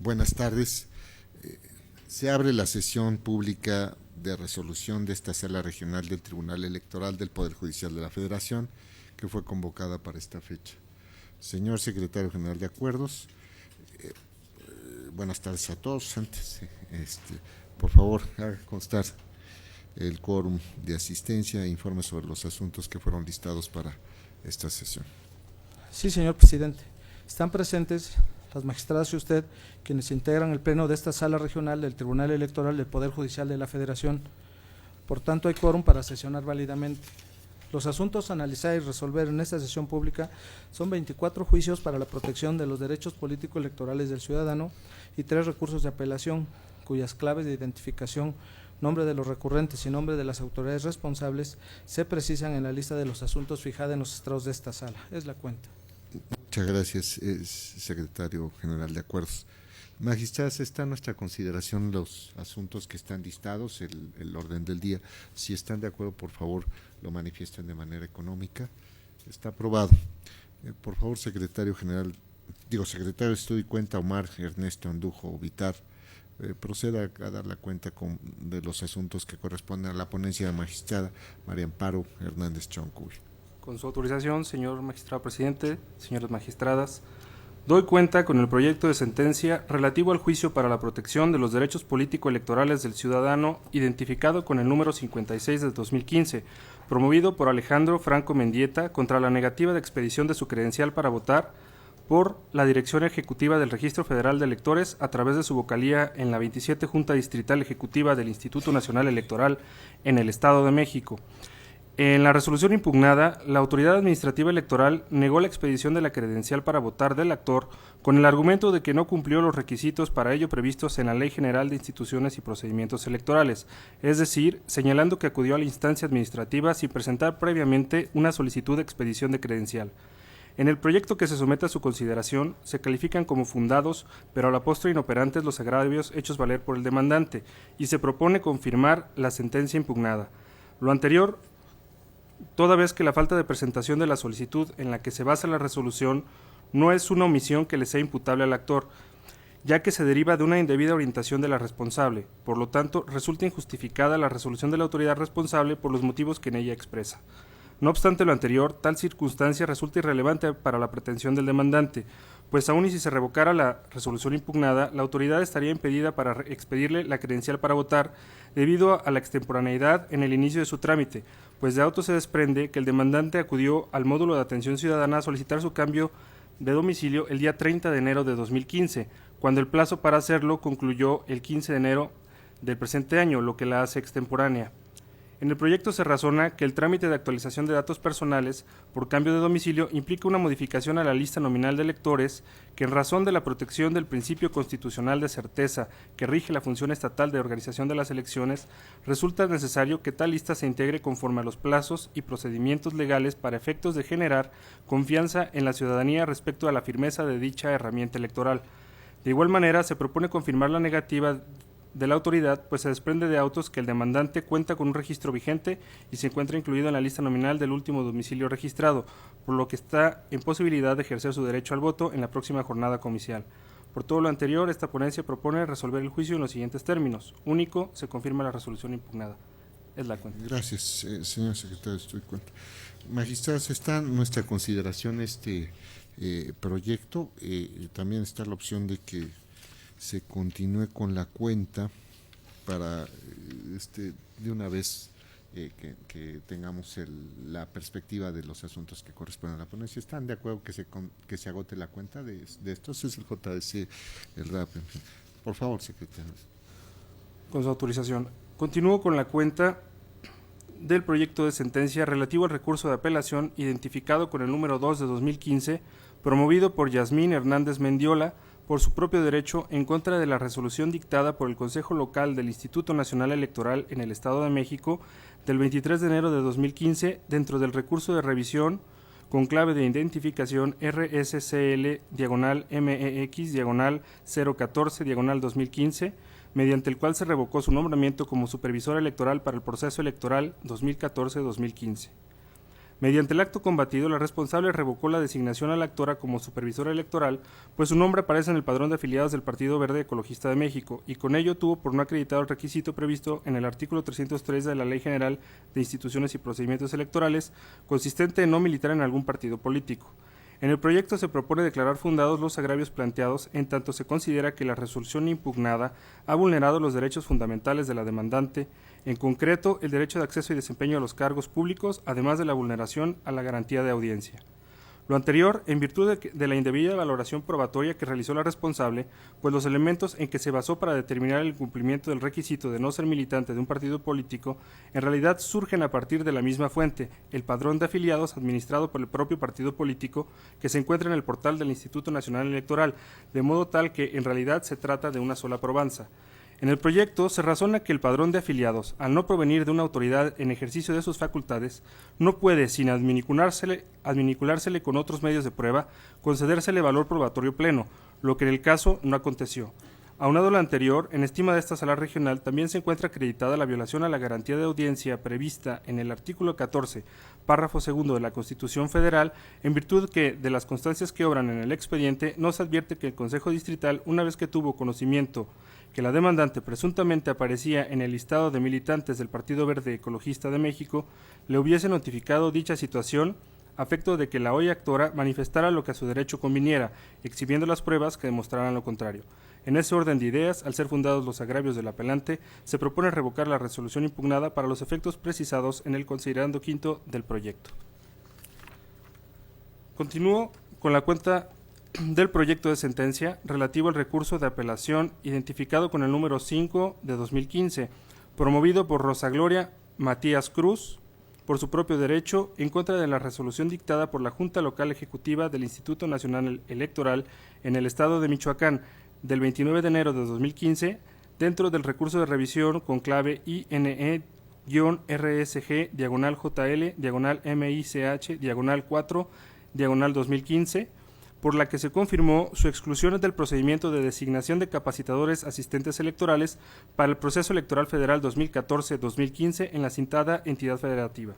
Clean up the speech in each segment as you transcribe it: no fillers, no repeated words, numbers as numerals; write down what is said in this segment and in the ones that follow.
Buenas tardes. Se abre la sesión pública de resolución de esta sala regional del Tribunal Electoral del Poder Judicial de la Federación, que fue convocada para esta fecha. Señor Secretario General de Acuerdos, buenas tardes a todos. Antes, por favor, haga constar el quórum de asistencia e informe sobre los asuntos que fueron listados para esta sesión. Sí, señor presidente. Están presentes las magistradas y usted, quienes integran el pleno de esta sala regional del Tribunal Electoral del Poder Judicial de la Federación. Por tanto, hay quórum para sesionar válidamente. Los asuntos a analizar y resolver en esta sesión pública son 24 juicios para la protección de los derechos político-electorales del ciudadano y 3 recursos de apelación, cuyas claves de identificación, nombre de los recurrentes y nombre de las autoridades responsables se precisan en la lista de los asuntos fijada en los estrados de esta sala. Es la cuenta. Muchas gracias, Secretario General de Acuerdos. Magistradas, está a nuestra consideración los asuntos que están listados, el orden del día. Si están de acuerdo, por favor, lo manifiesten de manera económica. Está aprobado. Por favor, Secretario de Estudio y Cuenta, Omar Ernesto Andujo Vitar, proceda a dar la cuenta de los asuntos que corresponden a la ponencia de la magistrada María Amparo Hernández Choncuy. Con su autorización, señor magistrado presidente, señoras magistradas, doy cuenta con el proyecto de sentencia relativo al juicio para la protección de los derechos político-electorales del ciudadano, identificado con el número 56 de 2015, promovido por Alejandro Franco Mendieta contra la negativa de expedición de su credencial para votar por la Dirección Ejecutiva del Registro Federal de Electores a través de su vocalía en la 27 Junta Distrital Ejecutiva del Instituto Nacional Electoral en el Estado de México. En la resolución impugnada, la Autoridad Administrativa Electoral negó la expedición de la credencial para votar del actor con el argumento de que no cumplió los requisitos para ello previstos en la Ley General de Instituciones y Procedimientos Electorales, es decir, señalando que acudió a la instancia administrativa sin presentar previamente una solicitud de expedición de credencial. En el proyecto que se somete a su consideración, se califican como fundados, pero a la postre inoperantes los agravios hechos valer por el demandante, y se propone confirmar la sentencia impugnada. Lo anterior, toda vez que la falta de presentación de la solicitud en la que se basa la resolución no es una omisión que le sea imputable al actor, ya que se deriva de una indebida orientación de la responsable. Por lo tanto, resulta injustificada la resolución de la autoridad responsable por los motivos que en ella expresa. No obstante lo anterior, tal circunstancia resulta irrelevante para la pretensión del demandante, pues aun y si se revocara la resolución impugnada, la autoridad estaría impedida para expedirle la credencial para votar debido a la extemporaneidad en el inicio de su trámite, pues de auto se desprende que el demandante acudió al módulo de atención ciudadana a solicitar su cambio de domicilio el día 30 de enero de 2015, cuando el plazo para hacerlo concluyó el 15 de enero del presente año, lo que la hace extemporánea. En el proyecto se razona que el trámite de actualización de datos personales por cambio de domicilio implica una modificación a la lista nominal de electores que, en razón de la protección del principio constitucional de certeza que rige la función estatal de organización de las elecciones, resulta necesario que tal lista se integre conforme a los plazos y procedimientos legales para efectos de generar confianza en la ciudadanía respecto a la firmeza de dicha herramienta electoral. De igual manera, se propone confirmar la negativa de la autoridad, pues se desprende de autos que el demandante cuenta con un registro vigente y se encuentra incluido en la lista nominal del último domicilio registrado, por lo que está en posibilidad de ejercer su derecho al voto en la próxima jornada comicial. Por todo lo anterior, esta ponencia propone resolver el juicio en los siguientes términos. Único, se confirma la resolución impugnada. Es la cuenta. Gracias, señor secretario de Estudio y Cuenta. Magistrados, está en nuestra consideración este proyecto. También está la opción de que se continúe con la cuenta para de una vez que tengamos la perspectiva de los asuntos que corresponden a la ponencia. ¿Están de acuerdo que se agote la cuenta de estos? Es el JDC, el RAP, en fin. Por favor, secretario. Con su autorización. Continúo con la cuenta del proyecto de sentencia relativo al recurso de apelación identificado con el número 2 de 2015, promovido por Yasmín Hernández Mendiola, por su propio derecho en contra de la resolución dictada por el Consejo Local del Instituto Nacional Electoral en el Estado de México del 23 de enero de 2015 dentro del recurso de revisión con clave de identificación RSCL-MEX-014-2015, mediante el cual se revocó su nombramiento como supervisor electoral para el proceso electoral 2014-2015. Mediante el acto combatido, la responsable revocó la designación a la actora como supervisora electoral, pues su nombre aparece en el padrón de afiliados del Partido Verde Ecologista de México, y con ello tuvo por no acreditado el requisito previsto en el artículo 303 de la Ley General de Instituciones y Procedimientos Electorales, consistente en no militar en algún partido político. En el proyecto se propone declarar fundados los agravios planteados en tanto se considera que la resolución impugnada ha vulnerado los derechos fundamentales de la demandante, en concreto el derecho de acceso y desempeño a los cargos públicos, además de la vulneración a la garantía de audiencia. Lo anterior, en virtud de la indebida valoración probatoria que realizó la responsable, pues los elementos en que se basó para determinar el cumplimiento del requisito de no ser militante de un partido político, en realidad surgen a partir de la misma fuente, el padrón de afiliados administrado por el propio partido político, que se encuentra en el portal del Instituto Nacional Electoral, de modo tal que en realidad se trata de una sola probanza. En el proyecto se razona que el padrón de afiliados, al no provenir de una autoridad en ejercicio de sus facultades, no puede, sin adminiculársele con otros medios de prueba, concedérsele valor probatorio pleno, lo que en el caso no aconteció. Aunado a lo anterior, en estima de esta sala regional también se encuentra acreditada la violación a la garantía de audiencia prevista en el artículo 14, párrafo segundo de la Constitución Federal, en virtud que, de las constancias que obran en el expediente, no se advierte que el Consejo Distrital, una vez que tuvo conocimiento que la demandante presuntamente aparecía en el listado de militantes del Partido Verde Ecologista de México, le hubiese notificado dicha situación a efecto de que la hoy actora manifestara lo que a su derecho conviniera, exhibiendo las pruebas que demostraran lo contrario. En ese orden de ideas, al ser fundados los agravios del apelante, se propone revocar la resolución impugnada para los efectos precisados en el considerando quinto del proyecto. Continúo con la cuenta del proyecto de sentencia relativo al recurso de apelación identificado con el número 5 de 2015, promovido por Rosa Gloria Matías Cruz, por su propio derecho, en contra de la resolución dictada por la Junta Local Ejecutiva del Instituto Nacional Electoral en el estado de Michoacán del 29 de enero de 2015, dentro del recurso de revisión con clave INE-RSG-MICH-MICH-4-2015, por la que se confirmó su exclusión del procedimiento de designación de capacitadores asistentes electorales para el proceso electoral federal 2014-2015 en la citada entidad federativa.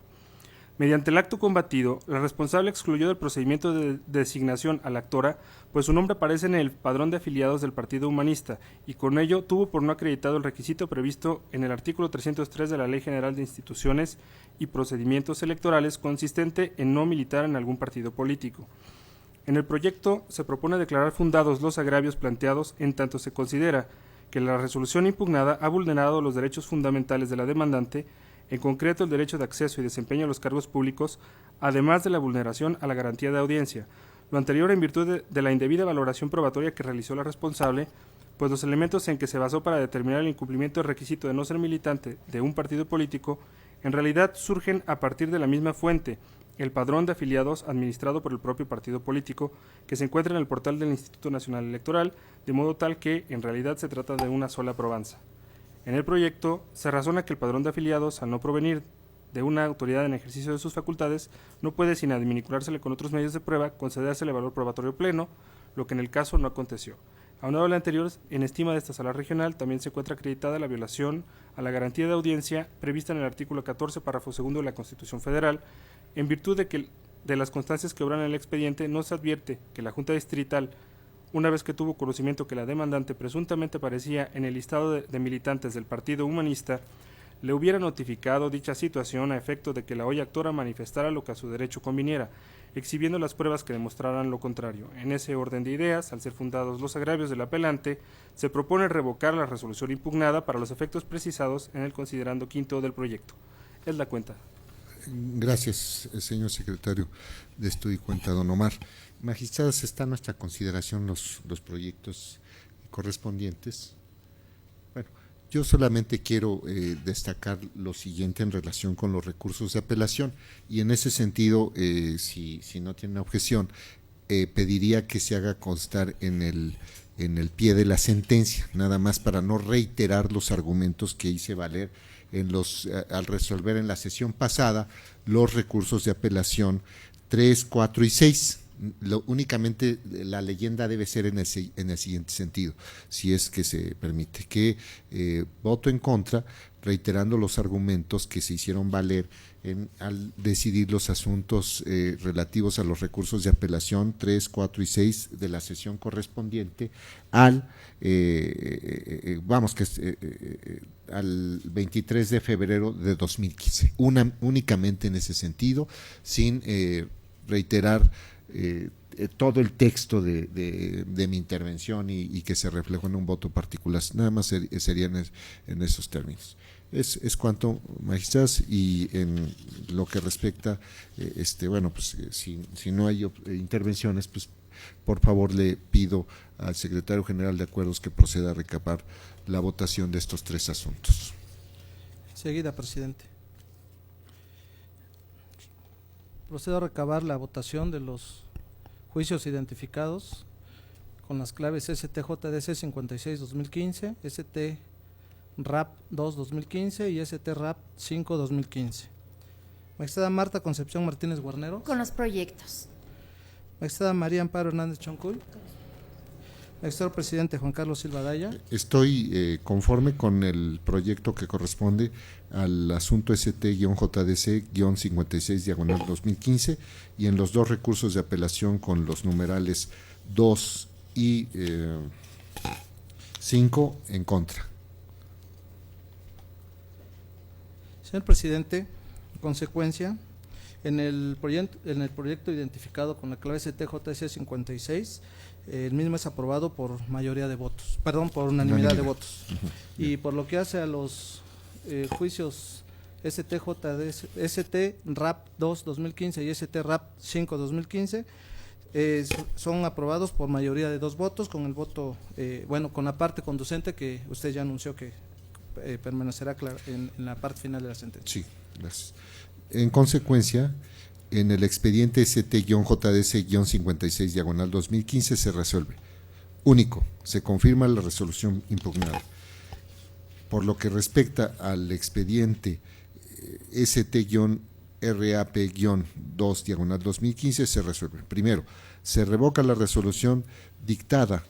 Mediante el acto combatido, la responsable excluyó del procedimiento de designación a la actora, pues su nombre aparece en el padrón de afiliados del Partido Humanista, y con ello tuvo por no acreditado el requisito previsto en el artículo 303 de la Ley General de Instituciones y Procedimientos Electorales, consistente en no militar en algún partido político. En el proyecto se propone declarar fundados los agravios planteados en tanto se considera que la resolución impugnada ha vulnerado los derechos fundamentales de la demandante, en concreto el derecho de acceso y desempeño a los cargos públicos, además de la vulneración a la garantía de audiencia. Lo anterior en virtud de la indebida valoración probatoria que realizó la responsable, pues los elementos en que se basó para determinar el incumplimiento del requisito de no ser militante de un partido político, en realidad surgen a partir de la misma fuente, el padrón de afiliados administrado por el propio partido político, que se encuentra en el portal del Instituto Nacional Electoral, de modo tal que en realidad se trata de una sola probanza. En el proyecto se razona que el padrón de afiliados, al no provenir de una autoridad en ejercicio de sus facultades, no puede, sin adminiculársele con otros medios de prueba, concedérsele valor probatorio pleno, lo que en el caso no aconteció. Aunado a lo anterior, en estima de esta sala regional, también se encuentra acreditada la violación a la garantía de audiencia prevista en el artículo 14, párrafo segundo de la Constitución Federal, en virtud de las constancias que obran en el expediente, no se advierte que la Junta Distrital, una vez que tuvo conocimiento que la demandante presuntamente aparecía en el listado de militantes del Partido Humanista, le hubiera notificado dicha situación a efecto de que la hoy actora manifestara lo que a su derecho conviniera, exhibiendo las pruebas que demostraran lo contrario. En ese orden de ideas, al ser fundados los agravios del apelante, se propone revocar la resolución impugnada para los efectos precisados en el considerando quinto del proyecto. Es la cuenta. Gracias, señor secretario de Estudio y Cuenta, don Omar. Magistradas, está a nuestra consideración los proyectos correspondientes. Bueno, yo solamente quiero destacar lo siguiente en relación con los recursos de apelación, y en ese sentido, si no tienen objeción, pediría que se haga constar en el pie de la sentencia, nada más para no reiterar los argumentos que hice valer al resolver en la sesión pasada los recursos de apelación 3, 4 y 6, Únicamente la leyenda debe ser en el siguiente sentido, si es que se permite, que voto en contra, reiterando los argumentos que se hicieron valer al decidir los asuntos relativos a los recursos de apelación 3, 4 y 6 de la sesión correspondiente al al 23 de febrero de 2015, únicamente en ese sentido, sin reiterar todo el texto de mi intervención y que se reflejó en un voto particular. Nada más sería en esos términos. Es cuanto, magistrados, y en lo que respecta, si no hay intervenciones, pues por favor le pido al secretario general de Acuerdos que proceda a recabar la votación de estos 3 asuntos. Seguida, presidente. Procedo a recabar la votación de los juicios identificados con las claves STJDC 56-2015, ST-RAP 2-2015 y ST-RAP 5-2015. Magistrada Marta Concepción Martínez Guarnero. Con los proyectos. Magistrada María Amparo Hernández Choncuy. Magistrado presidente Juan Carlos Silva Daya. Estoy conforme con el proyecto que corresponde al asunto ST-JDC-56-2015 y en los 2 recursos de apelación con los numerales 2 y 5 en contra. Señor presidente, en consecuencia, en el proyecto identificado con la clave STJC 56, el mismo es aprobado por mayoría de votos, por unanimidad de votos. Y por lo que hace a los juicios ST-RAP 2-2015 y ST-RAP 5-2015, son aprobados por mayoría de 2 votos, con el voto, con la parte conducente que usted ya anunció que permanecerá en la parte final de la sentencia. Sí, gracias. En consecuencia, en el expediente ST-JDC-56-2015 se resuelve. Único, se confirma la resolución impugnada. Por lo que respecta al expediente ST-RAP-2-2015 se resuelve. Primero, se revoca la resolución dictada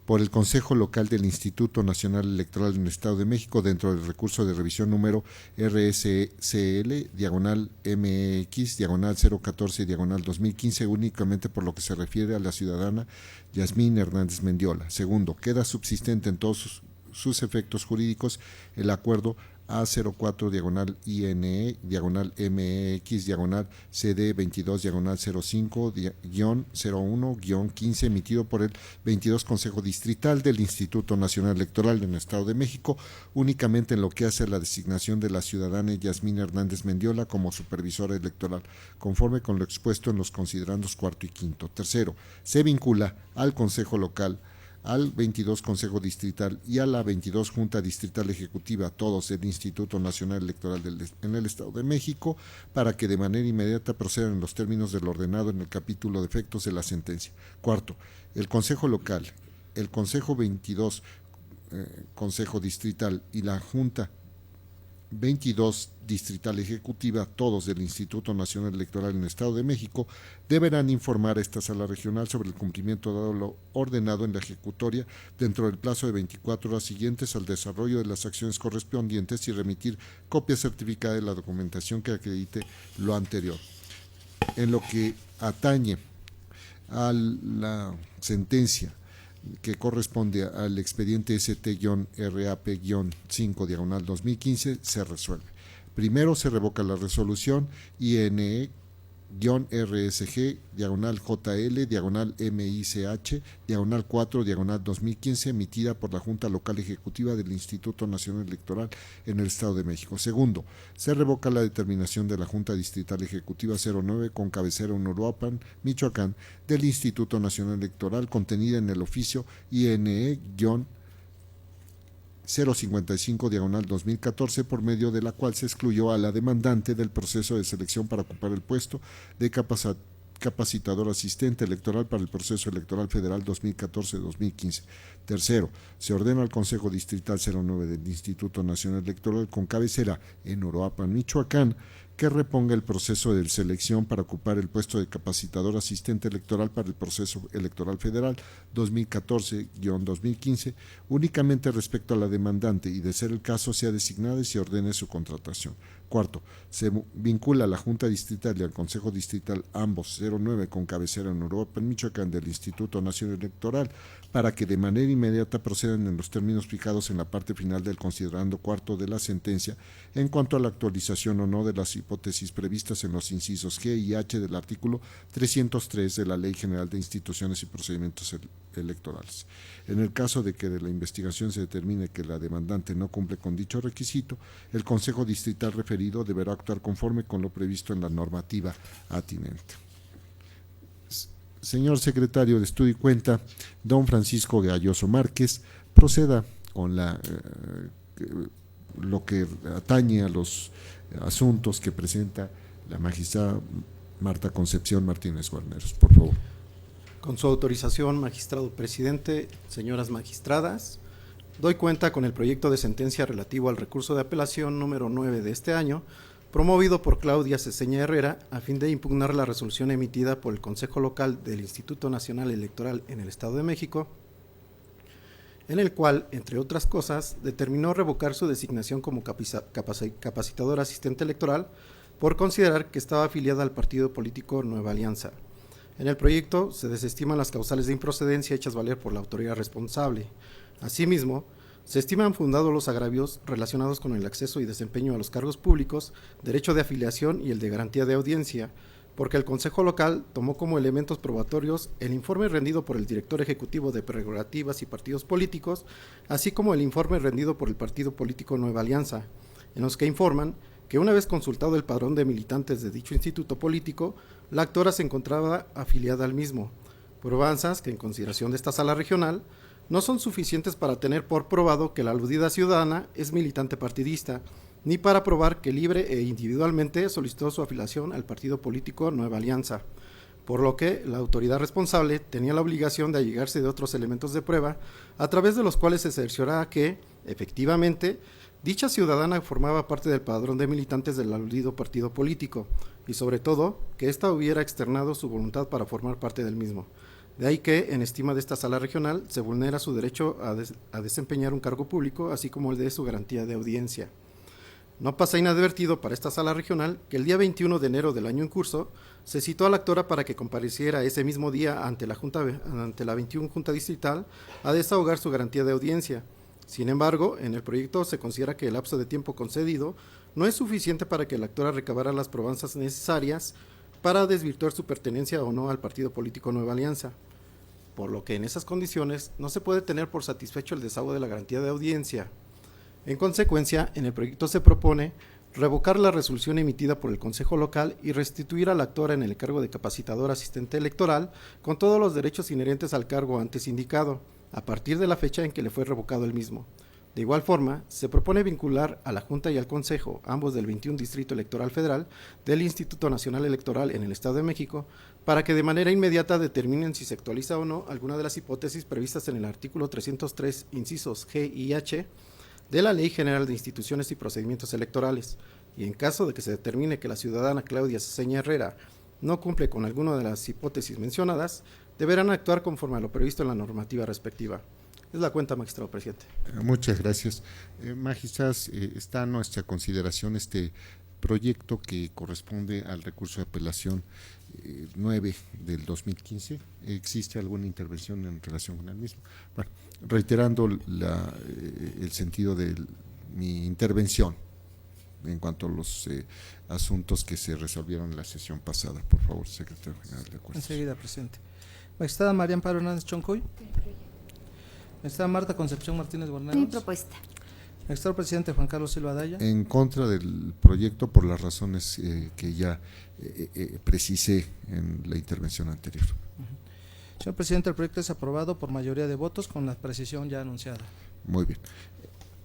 por el Consejo Local del Instituto Nacional Electoral en el Estado de México dentro del recurso de revisión número RSCL-MX-014-2015 únicamente por lo que se refiere a la ciudadana Yasmín Hernández Mendiola. Segundo, queda subsistente en todos sus efectos jurídicos el acuerdo A04-INE-MEX-CD 22-05-01-15 emitido por el 22 Consejo Distrital del Instituto Nacional Electoral en el Estado de México, únicamente en lo que hace a la designación de la ciudadana Yasmín Hernández Mendiola como supervisora electoral, conforme con lo expuesto en los considerandos 4 y 5. Tercero, se vincula al Consejo Local, al 22 Consejo Distrital y a la 22 Junta Distrital Ejecutiva, todos del Instituto Nacional Electoral en el Estado de México, para que de manera inmediata procedan en los términos del ordenado en el capítulo de efectos de la sentencia. Cuarto, el Consejo Local, el Consejo 22 Consejo Distrital y la Junta 22 Distrital Ejecutiva, todos del Instituto Nacional Electoral en el Estado de México, deberán informar a esta sala regional sobre el cumplimiento dado lo ordenado en la ejecutoria dentro del plazo de 24 horas siguientes al desarrollo de las acciones correspondientes y remitir copia certificada de la documentación que acredite lo anterior. En lo que atañe a la sentencia que corresponde al expediente ST-RAP-5-2015 se resuelve. Primero, se revoca la resolución INE-RSG-JL-MICH-4-2015 emitida por la Junta Local Ejecutiva del Instituto Nacional Electoral en el Estado de México. Segundo, se revoca la determinación de la Junta Distrital Ejecutiva 09 con cabecera en Uruapan, Michoacán, del Instituto Nacional Electoral contenida en el oficio INE-055-2014 por medio de la cual se excluyó a la demandante del proceso de selección para ocupar el puesto de capacitador asistente electoral para el proceso electoral federal 2014-2015. Tercero, se ordena al Consejo Distrital 09 del Instituto Nacional Electoral con cabecera en Uruapan, Michoacán, que reponga el proceso de selección para ocupar el puesto de capacitador asistente electoral para el proceso electoral federal 2014-2015 únicamente respecto a la demandante y, de ser el caso, sea designada y se ordene su contratación. Cuarto, se vincula a la Junta Distrital y al Consejo Distrital, ambos 09 con cabecera en Uruapan, Michoacán, del Instituto Nacional Electoral, para que de manera inmediata procedan en los términos fijados en la parte final del considerando cuarto de la sentencia en cuanto a la actualización o no de las hipótesis previstas en los incisos G y H del artículo 303 de la Ley General de Instituciones y Procedimientos Electorales. En el caso de que de la investigación se determine que la demandante no cumple con dicho requisito, el Consejo Distrital referido deberá actuar conforme con lo previsto en la normativa atinente. Señor secretario de Estudio y Cuenta, don Francisco Galloso Márquez, proceda con lo que atañe a los asuntos que presenta la magistrada Marta Concepción Martínez Guarneros, por favor. Con su autorización, magistrado presidente, señoras magistradas, doy cuenta con el proyecto de sentencia relativo al recurso de apelación número 9 de este año, promovido por Claudia Ceseña Herrera, a fin de impugnar la resolución emitida por el Consejo Local del Instituto Nacional Electoral en el Estado de México, en el cual, entre otras cosas, determinó revocar su designación como capacitador asistente electoral por considerar que estaba afiliada al partido político Nueva Alianza. En el proyecto se desestiman las causales de improcedencia hechas valer por la autoridad responsable. Asimismo, se estiman fundados los agravios relacionados con el acceso y desempeño a los cargos públicos, derecho de afiliación y el de garantía de audiencia, porque el Consejo Local tomó como elementos probatorios el informe rendido por el Director Ejecutivo de Prerrogativas y Partidos Políticos, así como el informe rendido por el Partido Político Nueva Alianza, en los que informan que una vez consultado el padrón de militantes de dicho instituto político, la actora se encontraba afiliada al mismo. Probanzas que, en consideración de esta sala regional, no son suficientes para tener por probado que la aludida ciudadana es militante partidista, ni para probar que libre e individualmente solicitó su afiliación al partido político Nueva Alianza, por lo que la autoridad responsable tenía la obligación de allegarse de otros elementos de prueba, a través de los cuales se cerciorara que, efectivamente, dicha ciudadana formaba parte del padrón de militantes del aludido partido político, y sobre todo, que ésta hubiera externado su voluntad para formar parte del mismo. De ahí que, en estima de esta sala regional, se vulnera su derecho a desempeñar un cargo público, así como el de su garantía de audiencia. No pasa inadvertido para esta sala regional que el día 21 de enero del año en curso se citó a la actora para que compareciera ese mismo día ante la 21 Junta Distrital a desahogar su garantía de audiencia. Sin embargo, en el proyecto se considera que el lapso de tiempo concedido no es suficiente para que la actora recabara las probanzas necesarias para desvirtuar su pertenencia o no al partido político Nueva Alianza, por lo que en esas condiciones no se puede tener por satisfecho el desahogo de la garantía de audiencia. En consecuencia, en el proyecto se propone revocar la resolución emitida por el Consejo Local y restituir a la actora en el cargo de capacitador asistente electoral con todos los derechos inherentes al cargo antes indicado, a partir de la fecha en que le fue revocado el mismo. De igual forma, se propone vincular a la Junta y al Consejo, ambos del 21 Distrito Electoral Federal, del Instituto Nacional Electoral en el Estado de México, para que de manera inmediata determinen si se actualiza o no alguna de las hipótesis previstas en el artículo 303, incisos G y H, de la Ley General de Instituciones y Procedimientos Electorales, y en caso de que se determine que la ciudadana Claudia Ceseña Herrera no cumple con alguna de las hipótesis mencionadas, deberán actuar conforme a lo previsto en la normativa respectiva. Es la cuenta, magistrado presidente. Muchas gracias. Magistradas, está a nuestra consideración este proyecto que corresponde al recurso de apelación 9 del 2015. ¿Existe alguna intervención en relación con el mismo? Bueno, reiterando el sentido de mi intervención en cuanto a los asuntos que se resolvieron en la sesión pasada. Por favor, secretario general de Acuerdos. Enseguida, presidente. Magistrada María Amparo Hernández Choncoy. Magistrada Marta Concepción Martínez Guarneros. Mi propuesta. Magistrado presidente Juan Carlos Silva Daya. En contra del proyecto por las razones que ya precisé en la intervención anterior. Señor presidente, el proyecto es aprobado por mayoría de votos con la precisión ya anunciada. Muy bien.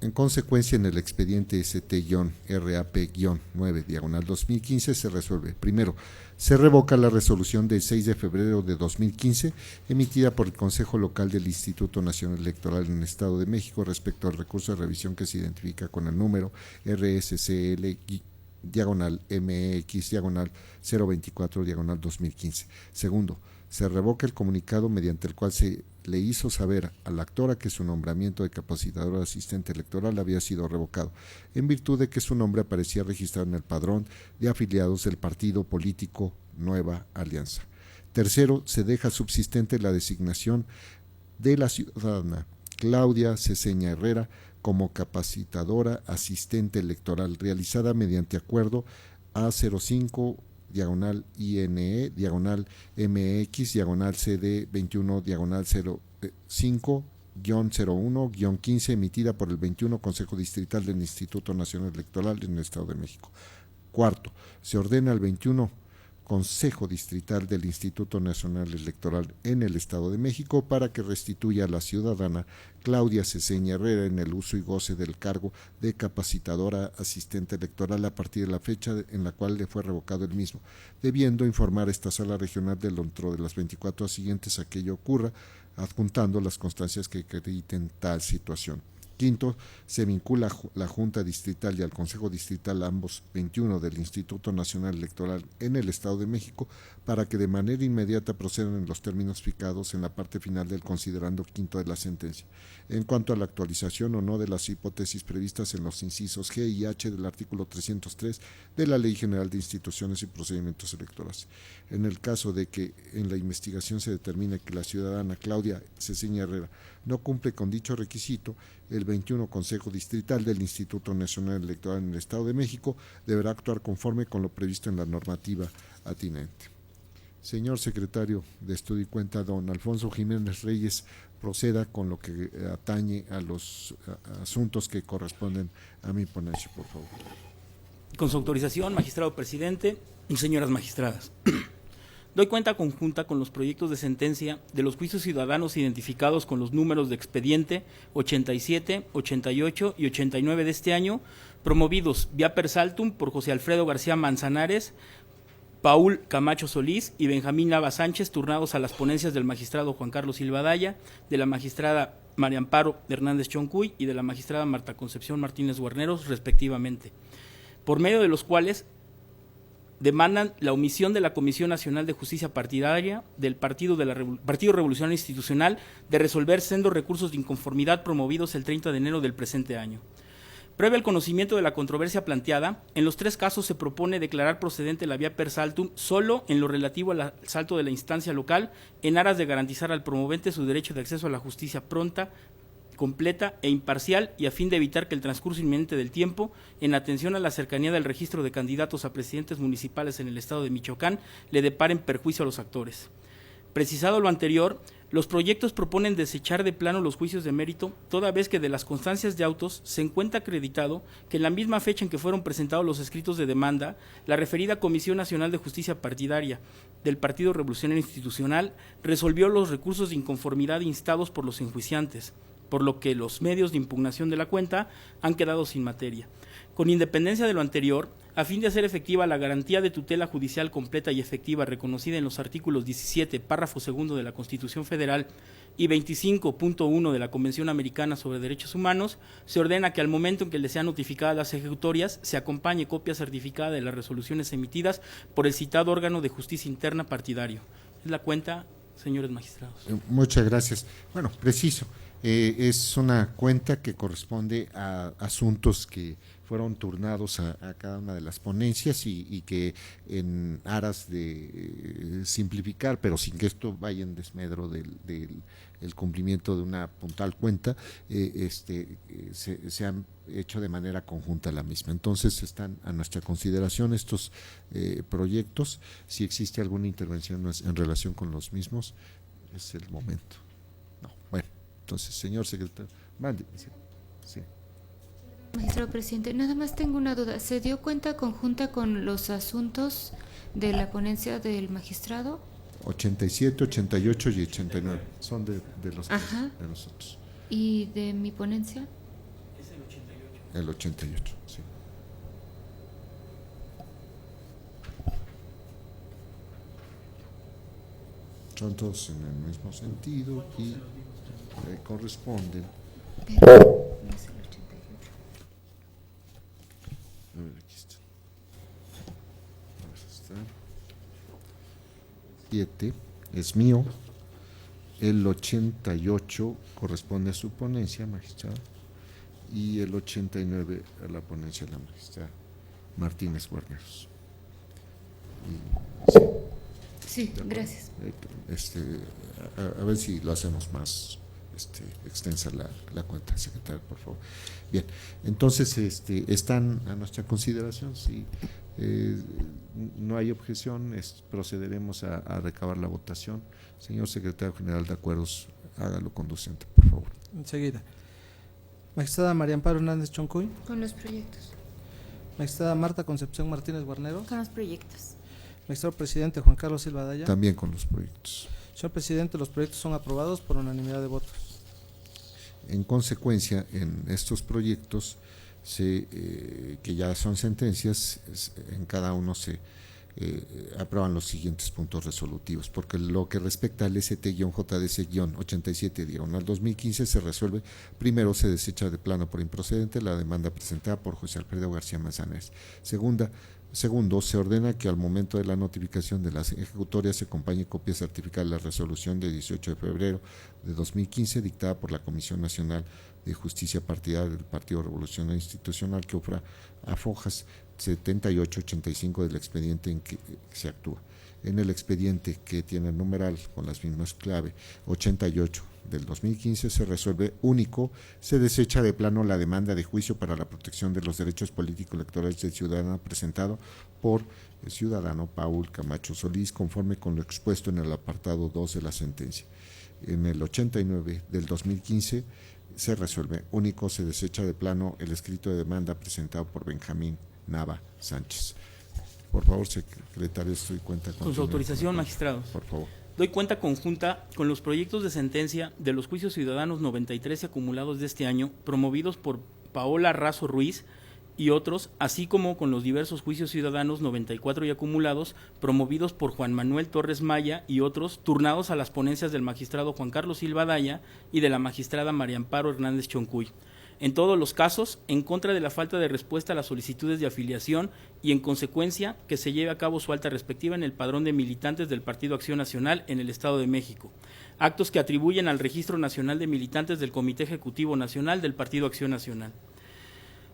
En consecuencia, en el expediente ST-RAP-9/2015 se resuelve. Primero, se revoca la resolución del 6 de febrero de 2015 emitida por el Consejo Local del Instituto Nacional Electoral en el Estado de México respecto al recurso de revisión que se identifica con el número RSCL-MX-024-2015. Segundo, se revoca el comunicado mediante el cual se le hizo saber a la actora que su nombramiento de capacitadora asistente electoral había sido revocado, en virtud de que su nombre aparecía registrado en el padrón de afiliados del partido político Nueva Alianza. Tercero, se deja subsistente la designación de la ciudadana Claudia Ceseña Herrera como capacitadora asistente electoral realizada mediante acuerdo A05/INE/CD21/05-01-15 emitida por el 21 Consejo Distrital del Instituto Nacional Electoral en el Estado de México. Cuarto, se ordena al 21 Consejo Distrital del Instituto Nacional Electoral en el Estado de México para que restituya a la ciudadana Claudia Ceseña Herrera en el uso y goce del cargo de capacitadora asistente electoral a partir de la fecha en la cual le fue revocado el mismo, debiendo informar esta sala regional dentro de las 24 horas siguientes a que ello ocurra, adjuntando las constancias que acrediten tal situación. Quinto, se vincula la Junta Distrital y al Consejo Distrital, ambos 21 del Instituto Nacional Electoral en el Estado de México, para que de manera inmediata procedan en los términos fijados en la parte final del considerando quinto de la sentencia. En cuanto a la actualización o no de las hipótesis previstas en los incisos G y H del artículo 303 de la Ley General de Instituciones y Procedimientos Electorales. En el caso de que en la investigación se determine que la ciudadana Claudia Ceseña Herrera no cumple con dicho requisito, el 21 Consejo Distrital del Instituto Nacional Electoral en el Estado de México deberá actuar conforme con lo previsto en la normativa atinente. Señor secretario de Estudio y Cuenta, don Alfonso Jiménez Reyes, proceda con lo que atañe a los asuntos que corresponden a mi ponencia, por favor. Con su autorización, magistrado presidente y señoras magistradas. Doy cuenta conjunta con los proyectos de sentencia de los juicios ciudadanos identificados con los números de expediente 87, 88 y 89 de este año, promovidos vía per saltum por José Alfredo García Manzanares, Paul Camacho Solís y Benjamín Nava Sánchez, turnados a las ponencias del magistrado Juan Carlos Silva Daya, de la magistrada María Amparo Hernández Choncuy y de la magistrada Marta Concepción Martínez Guarneros, respectivamente, por medio de los cuales demandan la omisión de la Comisión Nacional de Justicia Partidaria del Partido Revolucionario Institucional de resolver sendos recursos de inconformidad promovidos el 30 de enero del presente año. Previo al conocimiento de la controversia planteada, en los tres casos se propone declarar procedente la vía per saltum solo en lo relativo al asalto de la instancia local, en aras de garantizar al promovente su derecho de acceso a la justicia pronta, completa e imparcial, y a fin de evitar que el transcurso inminente del tiempo, en atención a la cercanía del registro de candidatos a presidentes municipales en el estado de Michoacán, le deparen perjuicio a los actores. Precisado lo anterior, los proyectos proponen desechar de plano los juicios de mérito, toda vez que de las constancias de autos se encuentra acreditado que en la misma fecha en que fueron presentados los escritos de demanda, la referida Comisión Nacional de Justicia Partidaria del Partido Revolucionario Institucional resolvió los recursos de inconformidad instados por los enjuiciantes, por lo que los medios de impugnación de la cuenta han quedado sin materia. Con independencia de lo anterior, a fin de hacer efectiva la garantía de tutela judicial completa y efectiva reconocida en los artículos 17, párrafo segundo de la Constitución Federal y 25.1 de la Convención Americana sobre Derechos Humanos, se ordena que al momento en que le sean notificadas las ejecutorias, se acompañe copia certificada de las resoluciones emitidas por el citado órgano de justicia interna partidario. Es la cuenta, señores magistrados. Muchas gracias. Bueno, preciso. Es una cuenta que corresponde a asuntos que fueron turnados a cada una de las ponencias y que en aras de simplificar, pero sin que esto vaya en desmedro del cumplimiento de una puntual cuenta, se han hecho de manera conjunta la misma. Entonces están a nuestra consideración estos proyectos. Si existe alguna intervención en relación con los mismos, es el momento. No, bueno. Entonces, señor secretario, mande. Sí. Magistrado presidente, nada más tengo una duda. ¿Se dio cuenta conjunta con los asuntos de la ponencia del magistrado? 87, 88 y 89 son de los Ajá. de nosotros. ¿Y de mi ponencia? Es el El 88, sí. Son todos en el mismo sentido y corresponden. Pero no es el 88. A ver, aquí está. Ahí está. 7 es mío. El 88 corresponde a su ponencia, magistrado. Y el 89 a la ponencia de la magistrada Martínez Guarneros. Y, sí. Sí, gracias. A ver si lo hacemos más extensa la cuenta, secretario, por favor. Bien, entonces están a nuestra consideración. Si no hay objeción, procederemos a recabar la votación. Señor secretario general de Acuerdos, hágalo conducente, por favor. Enseguida. Magistrada María Amparo Hernández Choncuy. Con los proyectos. Magistrada Marta Concepción Martínez Guarneros. Con los proyectos. Magistrado presidente Juan Carlos Silva Daya. También con los proyectos. Señor presidente, los proyectos son aprobados por unanimidad de votos. En consecuencia, en estos proyectos, que ya son sentencias, en cada uno se aprueban los siguientes puntos resolutivos, porque lo que respecta al ST-JDC-87-2015 se resuelve. Primero, se desecha de plano por improcedente la demanda presentada por José Alfredo García Manzanares. Segundo, se ordena que al momento de la notificación de las ejecutorias se acompañe copia certificada de la resolución de 18 de febrero de 2015 dictada por la Comisión Nacional de Justicia Partidaria del Partido Revolucionario Institucional que ofra a fojas 7885 del expediente en que se actúa. En el expediente, que tiene el numeral con las mismas clave 88 del 2015, se resuelve único, se desecha de plano la demanda de juicio para la protección de los derechos político-electorales del ciudadano presentado por el ciudadano Paul Camacho Solís, conforme con lo expuesto en el apartado 2 de la sentencia. En el 89 del 2015 se resuelve único, se desecha de plano el escrito de demanda presentado por Benjamín Nava Sánchez. Por favor, secretario, estoy cuenta con su autorización, magistrados. Por favor. Doy cuenta conjunta con los proyectos de sentencia de los juicios ciudadanos 93 acumulados de este año, promovidos por Paola Razo Ruiz y otros, así como con los diversos juicios ciudadanos 94 y acumulados, promovidos por Juan Manuel Torres Maya y otros, turnados a las ponencias del magistrado Juan Carlos Silva Daya y de la magistrada María Amparo Hernández Choncuy. En todos los casos, en contra de la falta de respuesta a las solicitudes de afiliación y, en consecuencia, que se lleve a cabo su alta respectiva en el padrón de militantes del Partido Acción Nacional en el Estado de México. Actos que atribuyen al Registro Nacional de Militantes del Comité Ejecutivo Nacional del Partido Acción Nacional.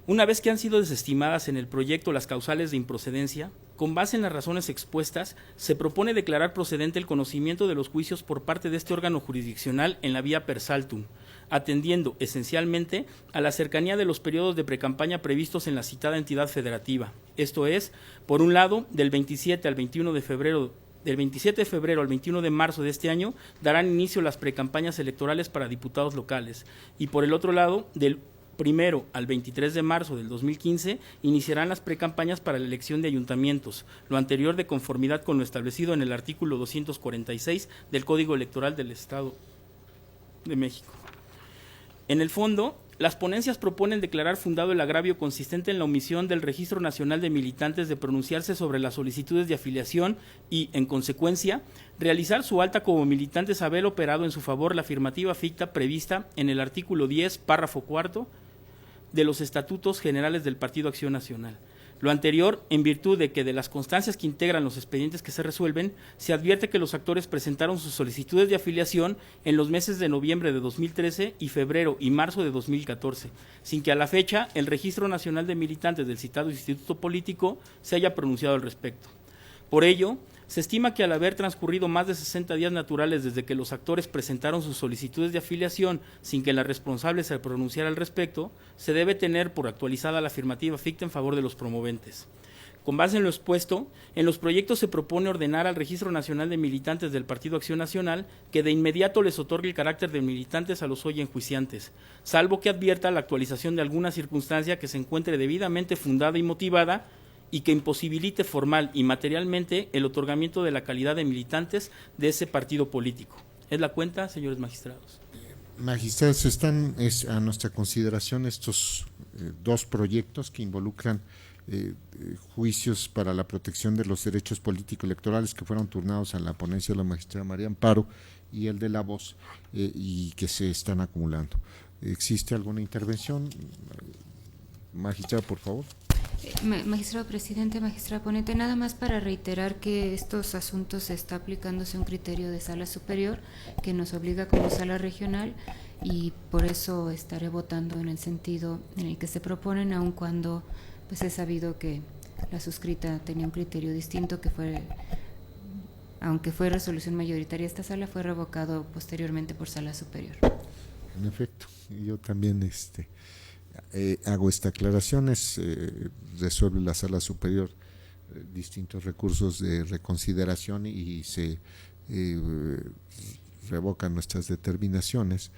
Una vez que han sido desestimadas en el proyecto las causales de improcedencia, con base en las razones expuestas, se propone declarar procedente el conocimiento de los juicios por parte de este órgano jurisdiccional en la vía per saltum, atendiendo esencialmente a la cercanía de los periodos de precampaña previstos en la citada entidad federativa. Esto es, por un lado, del 27 al 21 de febrero, del 27 de febrero al 21 de marzo de este año darán inicio las precampañas electorales para diputados locales, y por el otro lado, del 1 al 23 de marzo del 2015 iniciarán las precampañas para la elección de ayuntamientos, lo anterior de conformidad con lo establecido en el artículo 246 del Código Electoral del Estado de México. En el fondo, las ponencias proponen declarar fundado el agravio consistente en la omisión del Registro Nacional de Militantes de pronunciarse sobre las solicitudes de afiliación y, en consecuencia, realizar su alta como militantes haber operado en su favor la afirmativa ficta prevista en el artículo 10, párrafo cuarto, de los Estatutos Generales del Partido Acción Nacional. Lo anterior, en virtud de que de las constancias que integran los expedientes que se resuelven, se advierte que los actores presentaron sus solicitudes de afiliación en los meses de noviembre de 2013 y febrero y marzo de 2014, sin que a la fecha el Registro Nacional de Militantes del citado Instituto Político se haya pronunciado al respecto. Por ello, se estima que al haber transcurrido más de 60 días naturales desde que los actores presentaron sus solicitudes de afiliación sin que la responsable se pronunciara al respecto, se debe tener por actualizada la afirmativa ficta en favor de los promoventes. Con base en lo expuesto, en los proyectos se propone ordenar al Registro Nacional de Militantes del Partido Acción Nacional que de inmediato les otorgue el carácter de militantes a los hoy enjuiciantes, salvo que advierta la actualización de alguna circunstancia que se encuentre debidamente fundada y motivada y que imposibilite formal y materialmente el otorgamiento de la calidad de militantes de ese partido político. ¿Es la cuenta, señores magistrados? Magistrados, están a nuestra consideración estos dos proyectos que involucran juicios para la protección de los derechos político-electorales que fueron turnados a la ponencia de la magistrada María Amparo y el de la voz y que se están acumulando. ¿Existe alguna intervención? Magistrada, por favor. Magistrado presidente, magistrada ponente, nada más para reiterar que estos asuntos se está aplicándose un criterio de sala superior que nos obliga como sala regional y por eso estaré votando en el sentido en el que se proponen, aun cuando pues he sabido que la suscrita tenía un criterio distinto que fue, aunque fue resolución mayoritaria esta sala, fue revocado posteriormente por sala superior. En efecto, yo también hago esta aclaración, resuelve la sala superior distintos recursos de reconsideración y se revocan nuestras determinaciones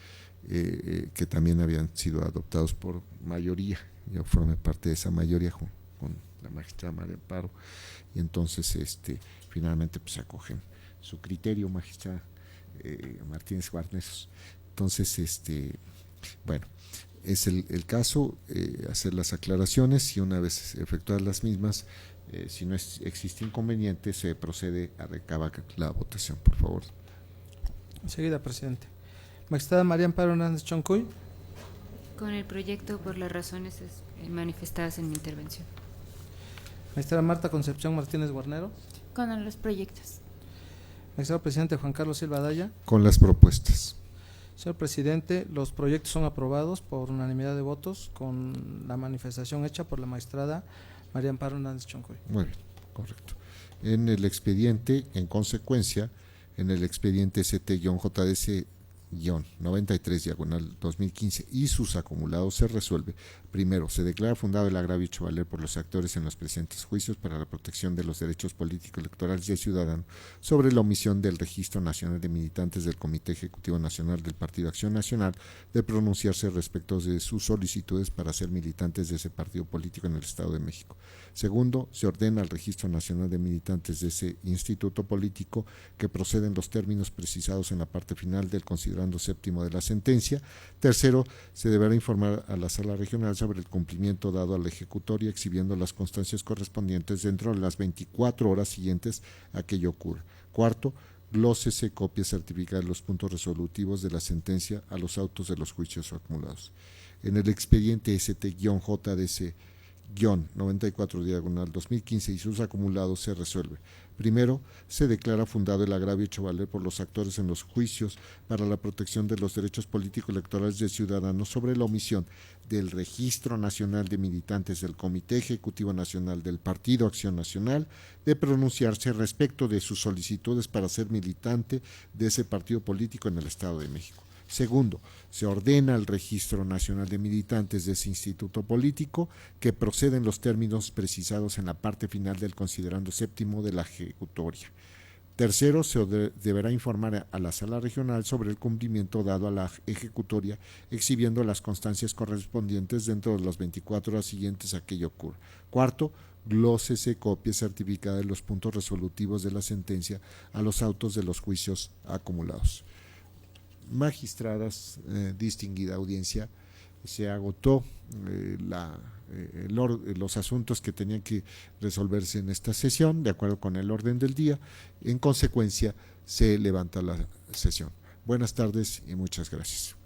que también habían sido adoptados por mayoría. Yo formé parte de esa mayoría con la magistrada María Amparo y entonces finalmente pues acogen su criterio, magistrada Martínez Guarneros. Entonces, bueno, es el caso, hacer las aclaraciones y una vez efectuadas las mismas, si no existe inconveniente, se procede a recabar la votación, por favor. Enseguida, presidente. Magistrada María Amparo Hernández Choncuy. Con el proyecto por las razones manifestadas en mi intervención. Magistrada Marta Concepción Martínez Guarnero. Con los proyectos. Magistrado presidente Juan Carlos Silva Daya. Con las propuestas. Señor presidente, los proyectos son aprobados por unanimidad de votos con la manifestación hecha por la magistrada María Amparo Hernández Choncuy. Muy bien, correcto. En el expediente, en consecuencia, en el expediente ST-JDC-93/2015 y sus acumulados se resuelve. Primero, se declara fundado el agravio hecho valer por los actores en los presentes juicios para la protección de los derechos políticos electorales del ciudadano sobre la omisión del Registro Nacional de Militantes del Comité Ejecutivo Nacional del Partido Acción Nacional de pronunciarse respecto de sus solicitudes para ser militantes de ese partido político en el Estado de México. Segundo, se ordena al Registro Nacional de Militantes de ese instituto político que proceden los términos precisados en la parte final del considerando séptimo de la sentencia. Tercero, se deberá informar a la Sala Regional sobre el cumplimiento dado a la ejecutoria, exhibiendo las constancias correspondientes dentro de las 24 horas siguientes a que ello ocurra. Cuarto, glósese copia certificada de los puntos resolutivos de la sentencia a los autos de los juicios acumulados. En el expediente ST-JDC-94/2015 y sus acumulados se resuelve. Primero, se declara fundado el agravio hecho valer por los actores en los juicios para la protección de los derechos políticos electorales de ciudadanos sobre la omisión del Registro Nacional de Militantes del Comité Ejecutivo Nacional del Partido Acción Nacional de pronunciarse respecto de sus solicitudes para ser militante de ese partido político en el Estado de México. Segundo, se ordena al Registro Nacional de Militantes de ese instituto político que proceden los términos precisados en la parte final del considerando séptimo de la ejecutoria. Tercero, se deberá informar a la Sala Regional sobre el cumplimiento dado a la ejecutoria, exhibiendo las constancias correspondientes dentro de las 24 horas siguientes a que ello ocurra. Cuarto, glósese copia certificada de los puntos resolutivos de la sentencia a los autos de los juicios acumulados. Magistradas, distinguida audiencia, se agotó los asuntos que tenían que resolverse en esta sesión de acuerdo con el orden del día. En consecuencia, se levanta la sesión. Buenas tardes y muchas gracias.